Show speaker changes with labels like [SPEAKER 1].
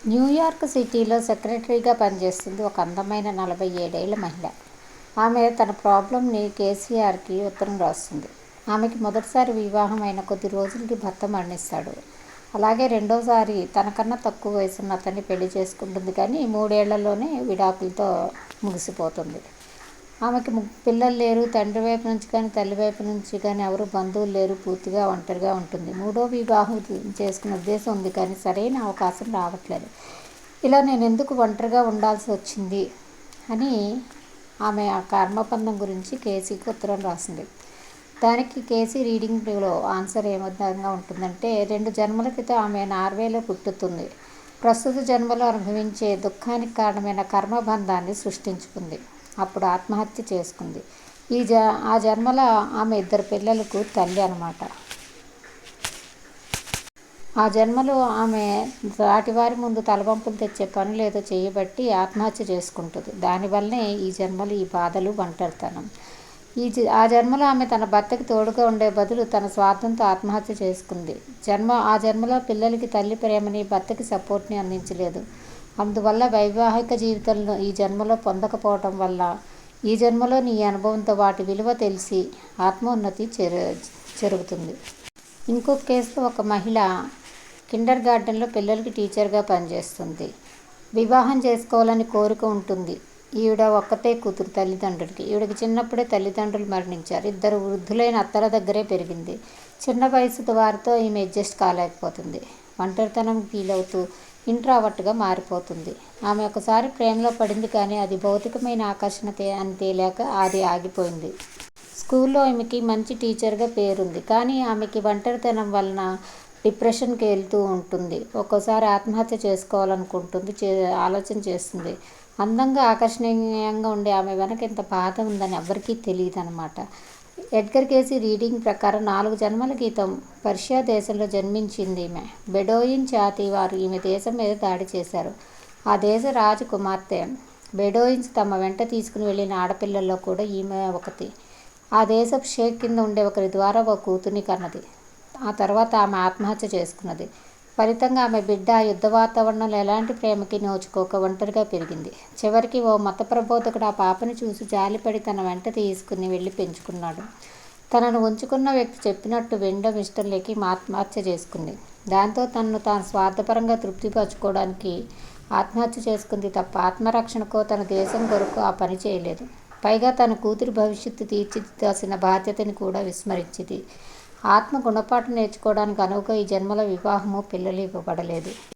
[SPEAKER 1] New York సిటీలో సెక్రటరీగా పనిచేస్తుంది ఒక అందమైన 47 ఏళ్ల మహిళ. ఆమె తన ప్రాబ్లంని కేసీఆర్కి ఉత్తరం రాస్తుంది. ఆమెకి మొదటిసారి వివాహం అయిన కొద్ది రోజులకి భర్త మరణిస్తాడు. అలాగే రెండోసారి తనకన్నా తక్కువ వయసున్న అతన్ని పెళ్లి చేసుకుంటుంది. కానీ 3 ఏళ్లలోనే విడాకులతో ముగిసిపోతుంది. ఆమెకి పిల్లలు లేరు. తండ్రి వైపు నుంచి కానీ తల్లి వైపు నుంచి కానీ ఎవరు బంధువులు లేరు. పూర్తిగా ఒంటరిగా ఉంటుంది. మూడో వివాహం చేసుకునే ఉద్దేశం ఉంది, కానీ సరైన అవకాశం రావట్లేదు. ఇలా నేను ఎందుకు ఒంటరిగా ఉండాల్సి వచ్చింది అని ఆమె ఆ కర్మబంధం గురించి కేసీకి ఉత్తరం రాసింది. దానికి కేసీ రీడింగ్లో ఆన్సర్ ఏ విధంగా ఉంటుందంటే, 2 జన్మల క్రితం ఆమె నార్వేలో పుట్టుతుంది. ప్రస్తుత జన్మలో అనుభవించే దుఃఖానికి కారణమైన కర్మబంధాన్ని సృష్టించుకుంది. అప్పుడు ఆత్మహత్య చేసుకుంది. ఆ జన్మలో ఆమె 2 పిల్లలకు తల్లి అన్నమాట. ఆ జన్మలో ఆమె సాటివారి ముందు తలవంపులు తెచ్చే పనులేదో చేయబట్టి ఆత్మహత్య చేసుకుంటుంది. దానివల్లనే ఈ జన్మలో ఈ బాధలు, ఒంటరితనం. ఆ జన్మలో ఆమె తన భర్తకి తోడుగా ఉండే బదులు తన స్వార్థంతో ఆత్మహత్య చేసుకుంది. ఆ జన్మలో పిల్లలకి తల్లి ప్రేమని, భర్తకి సపోర్ట్ని అందించలేదు. అందువల్ల వైవాహిక జీవితంలో ఈ జన్మలో పొందకపోవటం వల్ల ఈ జన్మలోని ఈ అనుభవంతో వాటి విలువ తెలిసి ఆత్మోన్నతి జరుగుతుంది. ఇంకొక కేసులో ఒక మహిళ కిండర్ గార్టెన్లో పిల్లలకి టీచర్గా పనిచేస్తుంది. వివాహం చేసుకోవాలని కోరిక ఉంటుంది. ఈవిడ ఒక్కతే కూతురు తల్లిదండ్రులకి. ఈవిడకి చిన్నప్పుడే తల్లిదండ్రులు మరణించారు. 2 వృద్ధులైన అత్తల దగ్గరే పెరిగింది. చిన్న వయసు వారితో ఈమె అడ్జస్ట్ కాలేకపోతుంది. ఒంటరితనం ఫీల్ అవుతూ ఇంట్రావర్ట్గా మారిపోతుంది. ఆమె ఒకసారి ప్రేమలో పడింది, కానీ అది భౌతికమైన ఆకర్షణ అని తేలాక అది ఆగిపోయింది. స్కూల్లో ఆమెకి మంచి టీచర్గా పేరుంది, కానీ ఆమెకి ఒంటరితనం వలన డిప్రెషన్కి వెళ్తూ ఉంటుంది. ఒక్కోసారి ఆత్మహత్య చేసుకోవాలనుకుంటుంది, ఆలోచన చేస్తుంది. అందంగా ఆకర్షణీయంగా ఉండే ఆమె వెనక ఎంత బాధ ఉందని ఎవ్వరికీ తెలియదన్నమాట. ఎడ్గర్ కేసీ రీడింగ్ ప్రకారం 4 జన్మల క్రితం పర్షియా దేశంలో జన్మించింది ఈమె. బెడోయిన్ జాతి వారు ఈమె దేశం మీద దాడి చేశారు. ఆ దేశ రాజు కుమార్తె. బెడోయిన్స్ తమ వెంట తీసుకుని వెళ్ళిన ఆడపిల్లల్లో కూడా ఈమె ఒకటి. ఆ దేశపు షేక్ కింద ఉండే ఒకరి ద్వారా ఒక కూతుర్ని కన్నది. ఆ తర్వాత ఆమె ఆత్మహత్య చేసుకున్నది. ఫలితంగా ఆమె బిడ్డ ఆ యుద్ధ వాతావరణంలో ఎలాంటి ప్రేమకి నోచుకోక ఒంటరిగా పెరిగింది. చివరికి ఓ మత ప్రబోధకుడు ఆ పాపని చూసి జాలిపడి తన వెంట తీసుకుని వెళ్ళి పెంచుకున్నాడు. తనను ఉంచుకున్న వ్యక్తి చెప్పినట్టు వినడం ఇష్టం లేక ఆత్మహత్య చేసుకుంది. దాంతో తనను తాను స్వార్థపరంగా తృప్తిపరచుకోవడానికి ఆత్మహత్య చేసుకుంది తప్ప ఆత్మరక్షణకో తన దేశం కొరకు ఆ పని చేయలేదు. పైగా తన కూతురి భవిష్యత్తు తీర్చిదిద్దాల్సిన బాధ్యతని కూడా విస్మరించింది. ఆత్మ గుణపాఠం నేర్చుకోవడానికి అనువుగా ఈ జన్మలో వివాహము, పిల్లలు ఇవ్వబడలేదు.